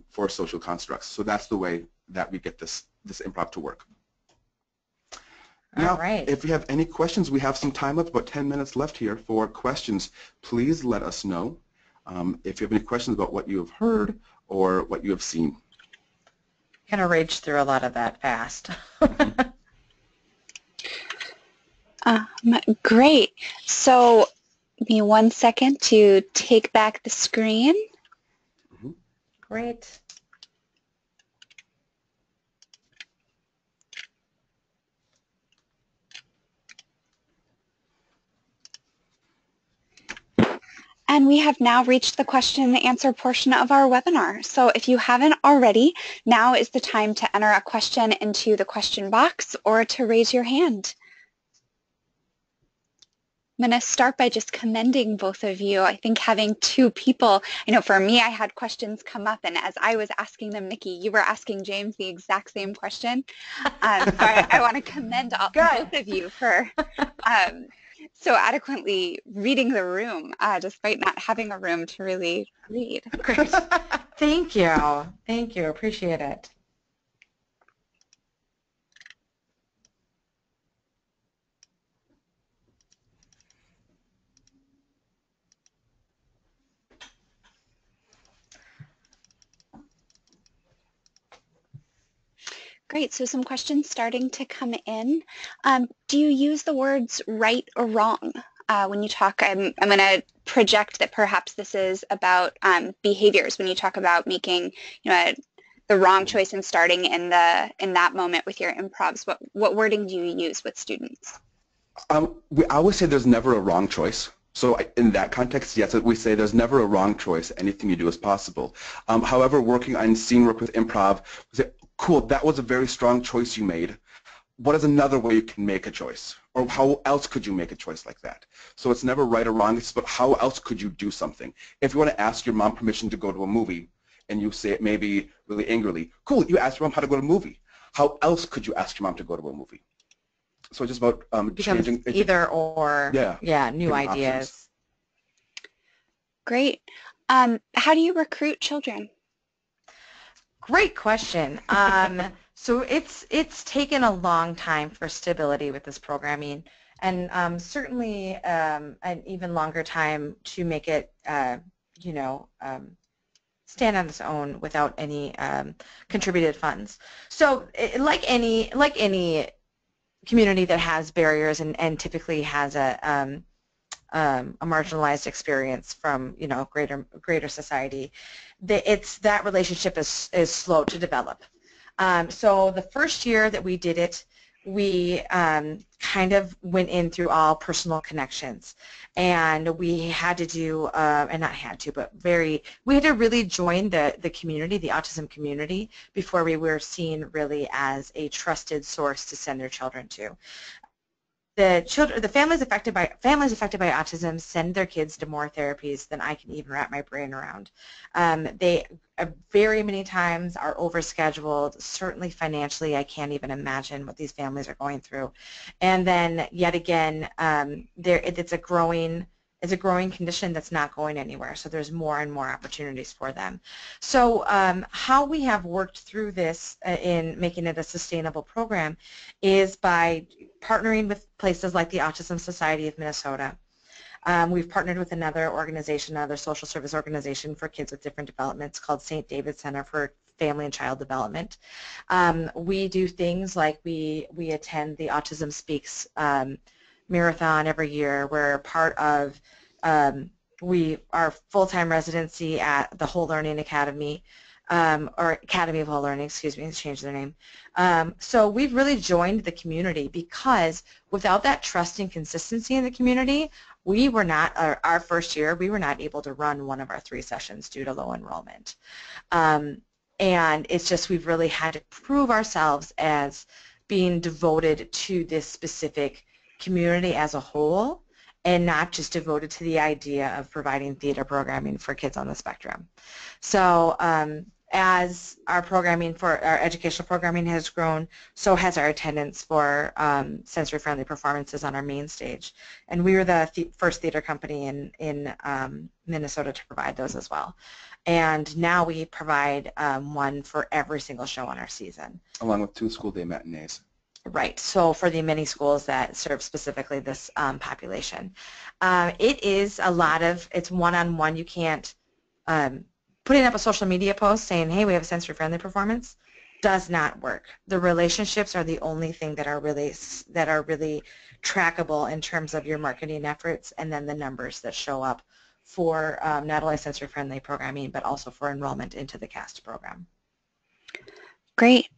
for social constructs. So that's the way that we get this improv to work. Now, if you have any questions, we have some time left, about 10 minutes left here for questions. Please let us know if you have any questions about what you have heard or what you have seen. Kind of raged through a lot of that fast. Great. So give me 1 second to take back the screen. Great. And we have now reached the question and answer portion of our webinar. So if you haven't already, now is the time to enter a question into the question box or to raise your hand. I'm going to start by just commending both of you. I think having 2 people, I know for me I had questions come up, and as I was asking them, Nikki, you were asking James the exact same question. So I want to commend both of you for so adequately reading the room, despite not having a room to really read. Great. Thank you. Thank you. Appreciate it. Great, so some questions starting to come in. Do you use the words right or wrong when you talk? I'm going to project that perhaps this is about behaviors when you talk about making, the wrong choice and starting in that moment with your improvs. What wording do you use with students? I always say there's never a wrong choice. So in that context, yes, we say there's never a wrong choice. Anything you do is possible. However, working on scene work with improv, we say, cool, that was a very strong choice you made. What is another way you can make a choice? Or how else could you make a choice like that? So it's never right or wrong, it's about how else could you do something. If you want to ask your mom permission to go to a movie, and you say it maybe really angrily, cool, you asked your mom how to go to a movie. How else could you ask your mom to go to a movie? So it's just about changing. Either or, yeah, new ideas. Options. Great. How do you recruit children? Great question. So it's taken a long time for stability with this programming, and certainly an even longer time to make it, stand on its own without any contributed funds. So like any community that has barriers and typically has a marginalized experience from greater society, that relationship is slow to develop. So the first year that we did it, we kind of went in through all personal connections, and we had to do, and not had to, but we had to really join the community, the autism community, before we were seen really as a trusted source to send their children to. The families affected by autism send their kids to more therapies than I can even wrap my brain around. They very many times are overscheduled. Certainly financially, I can't even imagine what these families are going through. And then yet again, it's a growing condition that's not going anywhere. So there's more and more opportunities for them. So how we have worked through this in making it a sustainable program is by partnering with places like the Autism Society of Minnesota. We've partnered with another organization, another social service organization for kids with different developments called St. David Center for Family and Child Development. We do things like we attend the Autism Speaks marathon every year. We're part of our full-time residency at the Whole Learning Academy, or Academy of Whole Learning, excuse me, they changed their name. So we've really joined the community because without that trust and consistency in the community, we were not, our first year, we were not able to run one of our 3 sessions due to low enrollment. And it's just we've really had to prove ourselves as being devoted to this specific community as a whole, and not just devoted to the idea of providing theater programming for kids on the spectrum. So as our programming for our educational programming has grown, so has our attendance for sensory-friendly performances on our main stage. And we were the first theater company in Minnesota to provide those as well. And now we provide one for every single show on our season. Along with 2 school day matinees. Right, so for the many schools that serve specifically this population. It is a lot of, it's one-on-one. You can't, putting up a social media post saying, hey, we have a sensory-friendly performance, does not work. The relationships are the only thing that are really trackable in terms of your marketing efforts, and then the numbers that show up for not only sensory-friendly programming, but also for enrollment into the CAST program. Great.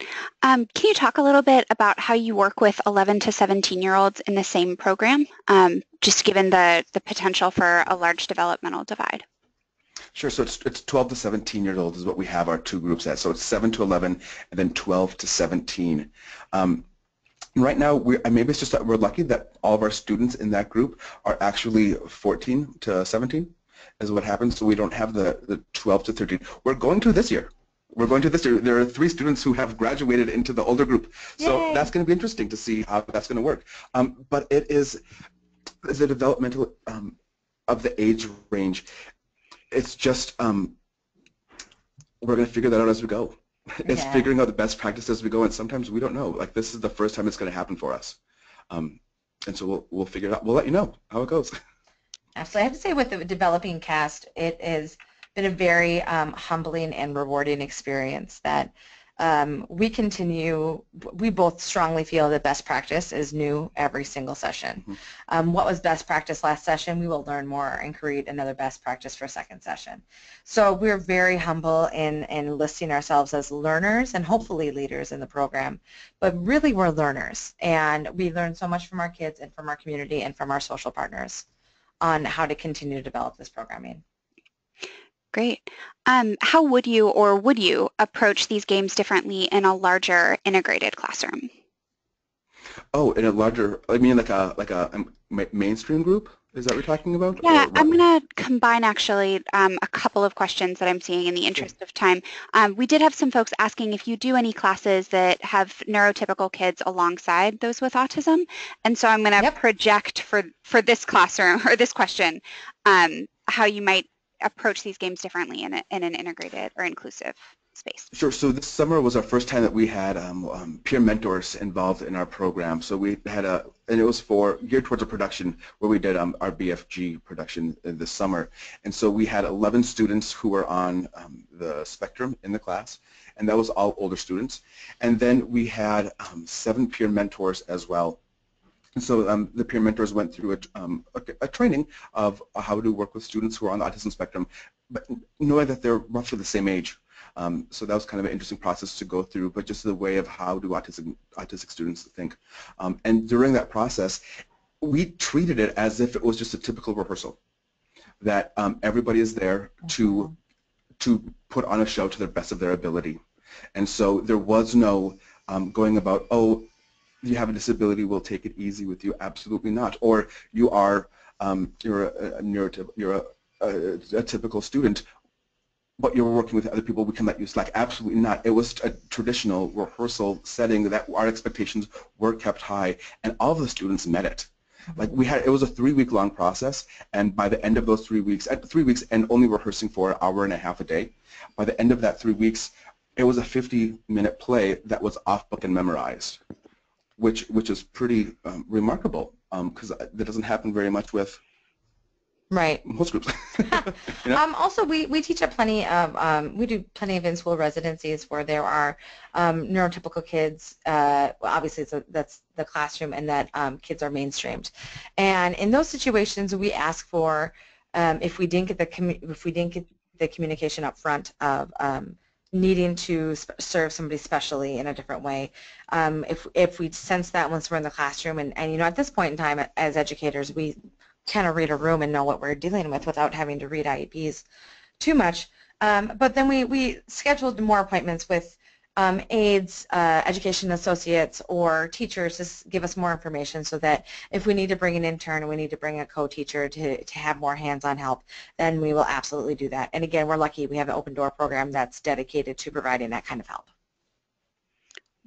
Can you talk a little bit about how you work with 11 to 17-year-olds in the same program, just given the potential for a large developmental divide? Sure. So it's 12 to 17-year-olds is what we have our 2 groups at. So it's 7 to 11 and then 12 to 17. Right now, maybe it's just that we're lucky that all of our students in that group are actually 14 to 17 is what happens. So we don't have the 12 to 13. We're going to this year. There are 3 students who have graduated into the older group. So Yay. That's going to be interesting to see how that's going to work. But it is, the developmental of the age range, it's just we're going to figure that out as we go. It's figuring out the best practice as we go, and sometimes we don't know. Like, this is the first time it's going to happen for us. And so we'll figure it out. We'll let you know how it goes. Absolutely. I have to say, with the developing cast, it has been a very humbling and rewarding experience that we both strongly feel that best practice is new every single session. Mm-hmm. What was best practice last session, we will learn more and create another best practice for a second session. So we're very humble in listing ourselves as learners and hopefully leaders in the program, but really we're learners, and we learn so much from our kids and from our community and from our social partners on how to continue to develop this programming. Great. How would you approach these games differently in a larger integrated classroom? Oh, in a larger, I mean, like a mainstream group? Is that what you're talking about? Yeah, I'm going to combine actually a couple of questions that I'm seeing in the interest of time. We did have some folks asking if you do any classes that have neurotypical kids alongside those with autism, and so I'm going to project for this classroom or this question how you might approach these games differently in an integrated or inclusive space. Sure. So this summer was our first time that we had peer mentors involved in our program. So we had and it was geared towards a production where we did our BFG production this summer. And so we had 11 students who were on the spectrum in the class, and that was all older students. And then we had 7 peer mentors as well. And so the peer mentors went through a training of how to work with students who are on the autism spectrum, but knowing that they're roughly the same age. So that was kind of an interesting process to go through, but just the way of how do autistic students think. And during that process, we treated it as if it was just a typical rehearsal, that everybody is there to put on a show to the best of their ability. And so there was no going about, oh, you have a disability, we'll take it easy with you. Absolutely not. Or you are you're a typical student, but you're working with other people, we can let you slack. Absolutely not. It was a traditional rehearsal setting that our expectations were kept high, and all of the students met it. Like it was a 3-week-long process, and by the end of those 3 weeks, at 3 weeks and only rehearsing for an hour and a half a day, by the end of that 3 weeks, it was a 50-minute play that was off book and memorized, which is pretty remarkable, because that doesn't happen very much with most groups. You know? Also, we teach at plenty of, we do plenty of in-school residencies where there are neurotypical kids. Well, obviously, that's the classroom, and that kids are mainstreamed. And in those situations, we ask for, if we didn't get the communication up front of needing to serve somebody specially in a different way, if we sense that once we're in the classroom, and you know, at this point in time as educators, we kind of read a room and know what we're dealing with without having to read IEPs too much. But then we scheduled more appointments with aides, education associates, or teachers to give us more information, so that if we need to bring an intern, we need to bring a co-teacher to have more hands-on help, then we will absolutely do that. And again, we're lucky we have an open door program that's dedicated to providing that kind of help.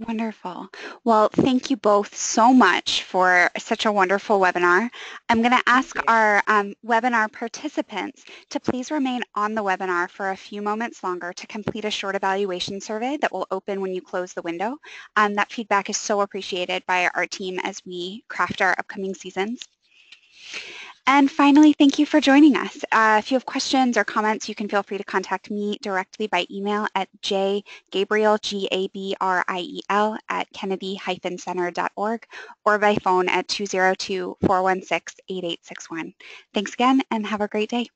Wonderful. Well, thank you both so much for such a wonderful webinar. I'm going to ask our webinar participants to please remain on the webinar for a few moments longer to complete a short evaluation survey that will open when you close the window. That feedback is so appreciated by our team as we craft our upcoming seasons. And finally, thank you for joining us. If you have questions or comments, you can feel free to contact me directly by email at jgabriel, Gabriel, at kennedy-center.org, or by phone at 202-416-8861. Thanks again, and have a great day.